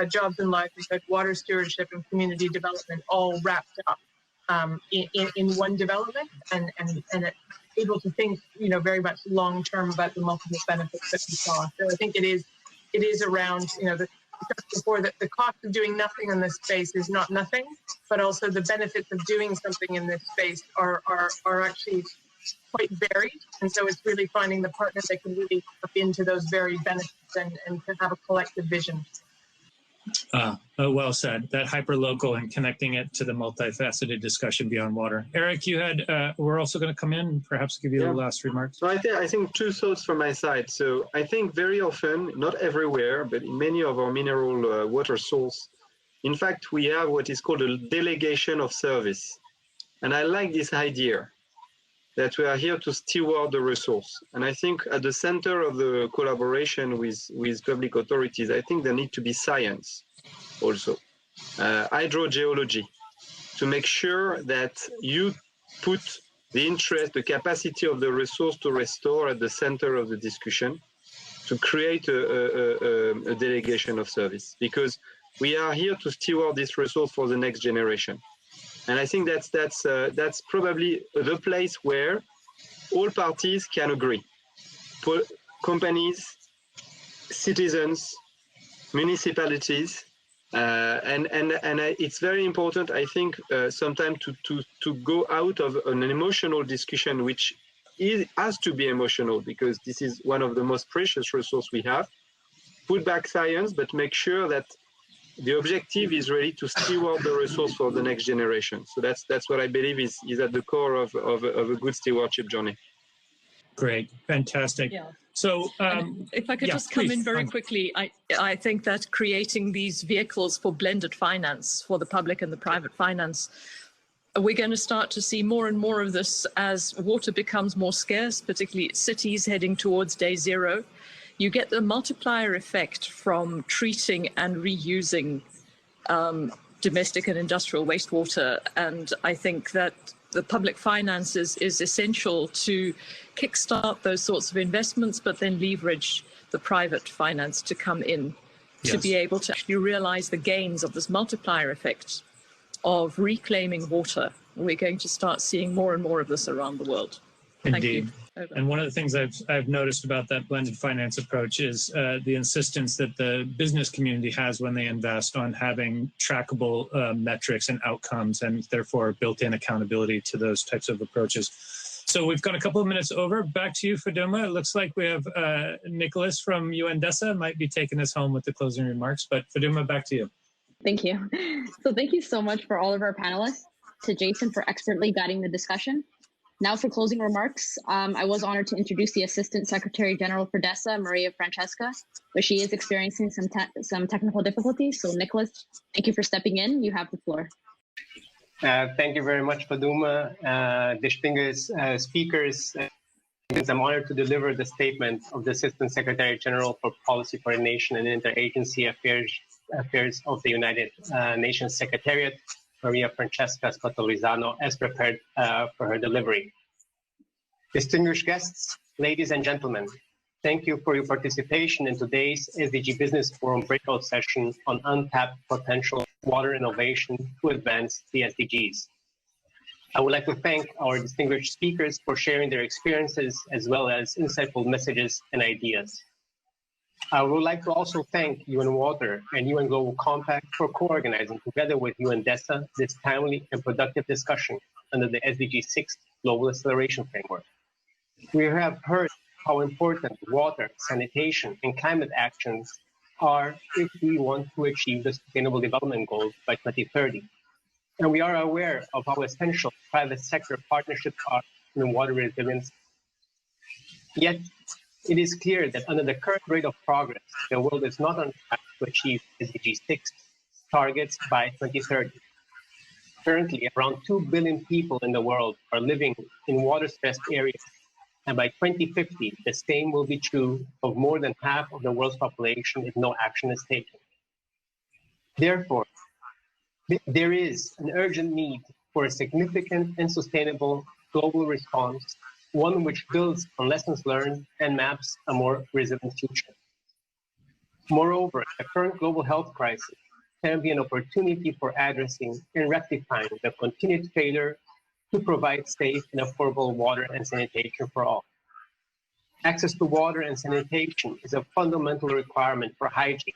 jobs and livelihood, water stewardship, and community development all wrapped up in one development, and able to think, very much long-term about the multiple benefits that we saw. So I think it is around, before that the cost of doing nothing in this space is not nothing, but also the benefits of doing something in this space are actually quite varied. And so it's really finding the partner that can really tap into those varied benefits and to have a collective vision. Well said. That hyper-local and connecting it to the multifaceted discussion beyond water. Eric, you had, we're also going to come in and perhaps give you the last remarks. So I think two thoughts from my side. So I think very often, not everywhere, but in many of our mineral water sources, in fact, we have what is called a delegation of service. And I like this idea that we are here to steward the resource. And I think at the center of the collaboration with public authorities, I think there need to be science also, hydrogeology, to make sure that you put the interest, the capacity of the resource to restore at the center of the discussion, to create a delegation of service, because we are here to steward this resource for the next generation. And I think that's probably the place where all parties can agree. Companies, citizens, municipalities, and it's very important, I think, sometimes to go out of an emotional discussion, which has to be emotional, because this is one of the most precious resources we have. Put back science, but make sure that the objective is really to steward the resource for the next generation. So that's what I believe is at the core of a good stewardship journey. Great, fantastic. Yeah. So if I could just come in very quickly, I think that creating these vehicles for blended finance for the public and the private finance, we're going to start to see more and more of this as water becomes more scarce, particularly cities heading towards day zero. You get the multiplier effect from treating and reusing domestic and industrial wastewater. And I think that the public finances is essential to kickstart those sorts of investments, but then leverage the private finance to come in to be able to actually realize the gains of this multiplier effect of reclaiming water. We're going to start seeing more and more of this around the world. Indeed. Thank you. And one of the things I've noticed about that blended finance approach is the insistence that the business community has when they invest on having trackable metrics and outcomes, and therefore built-in accountability to those types of approaches. So we've got a couple of minutes over. Back to you, Faduma. It looks like we have Nicholas from UNDESA might be taking us home with the closing remarks, but Faduma, back to you. Thank you. So thank you so much for all of our panelists, to Jason for expertly guiding the discussion. Now for closing remarks, I was honored to introduce the Assistant Secretary General for DESA, Maria Francesca, but she is experiencing some technical difficulties. So Nicholas, thank you for stepping in. You have the floor. Thank you very much, Faduma. Distinguished speakers, I'm honored to deliver the statement of the Assistant Secretary General for Policy Coordination and Interagency Affairs of the United Nations Secretariat, Maria Francesca Scotto-Lizano, as prepared for her delivery. Distinguished guests, ladies and gentlemen, thank you for your participation in today's SDG Business Forum breakout session on untapped potential water innovation to advance the SDGs. I would like to thank our distinguished speakers for sharing their experiences as well as insightful messages and ideas. I would like to also thank UN Water and UN Global Compact for co-organizing together with UNDESA this timely and productive discussion under the SDG 6 Global Acceleration Framework. We have heard how important water, sanitation, and climate actions are if we want to achieve the Sustainable Development Goals by 2030. And we are aware of how essential private sector partnerships are in water resilience. Yet, it is clear that under the current rate of progress, the world is not on track to achieve SDG 6 targets by 2030. Currently, around 2 billion people in the world are living in water-stressed areas, and by 2050, the same will be true of more than half of the world's population if no action is taken. Therefore, there is an urgent need for a significant and sustainable global response, one which builds on lessons learned and maps a more resilient future. Moreover, the current global health crisis can be an opportunity for addressing and rectifying the continued failure to provide safe and affordable water and sanitation for all. Access to water and sanitation is a fundamental requirement for hygiene.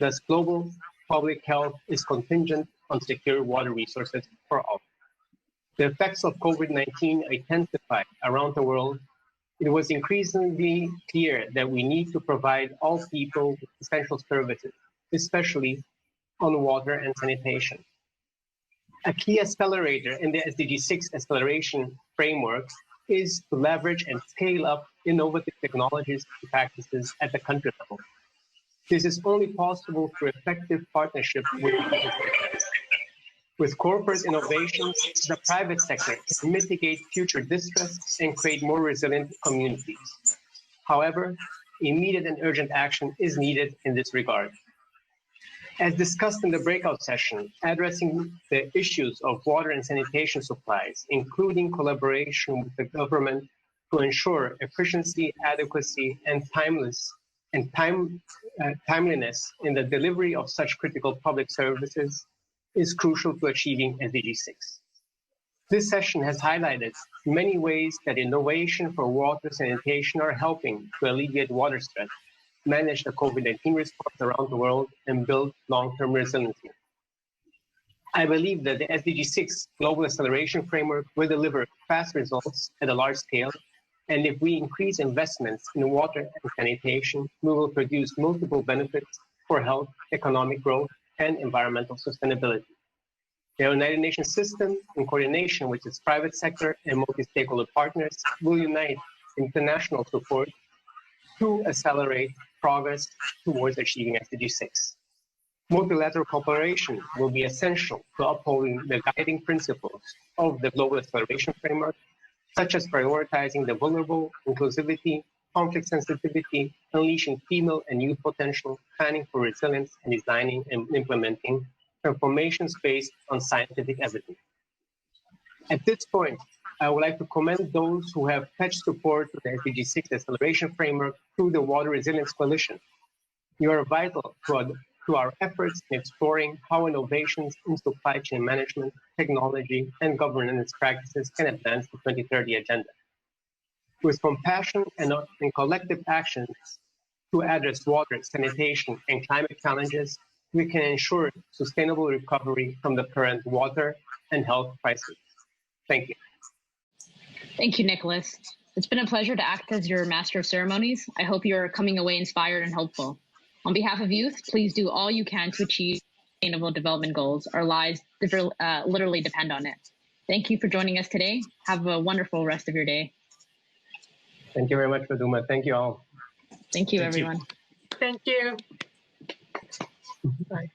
Thus, global public health is contingent on secure water resources for all. The effects of COVID-19 intensified around the world. It was increasingly clear that we need to provide all people with essential services, especially on water and sanitation. A key accelerator in the SDG 6 acceleration framework is to leverage and scale up innovative technologies and practices at the country level. This is only possible through effective partnership with corporate innovations. The private sector can mitigate future distress and create more resilient communities. However, immediate and urgent action is needed in this regard. As discussed in the breakout session, addressing the issues of water and sanitation supplies, including collaboration with the government to ensure efficiency, adequacy, and timeliness in the delivery of such critical public services, is crucial to achieving SDG 6. This session has highlighted many ways that innovation for water sanitation are helping to alleviate water stress, manage the COVID-19 response around the world, and build long-term resiliency. I believe that the SDG 6 Global Acceleration Framework will deliver fast results at a large scale, and if we increase investments in water and sanitation, we will produce multiple benefits for health, economic growth, and environmental sustainability. The United Nations system, in coordination with its private sector and multi-stakeholder partners, will unite international support to accelerate progress towards achieving SDG 6. Multilateral cooperation will be essential to upholding the guiding principles of the Global Acceleration Framework, such as prioritizing the vulnerable, inclusivity, conflict sensitivity, unleashing female and youth potential, planning for resilience, and designing and implementing transformations based on scientific evidence. At this point, I would like to commend those who have pledged support to the SDG 6 Acceleration Framework through the Water Resilience Coalition. You are vital to our efforts in exploring how innovations in supply chain management, technology, and governance practices can advance the 2030 agenda. With compassion and collective actions to address water, sanitation, and climate challenges, we can ensure sustainable recovery from the current water and health crisis. Thank you. Thank you, Nicholas. It's been a pleasure to act as your Master of Ceremonies. I hope you're coming away inspired and hopeful. On behalf of youth, please do all you can to achieve Sustainable Development Goals. Our lives literally depend on it. Thank you for joining us today. Have a wonderful rest of your day. Thank you very much, Faduma. Thank you all. Thank you, everyone. Thank you. Bye.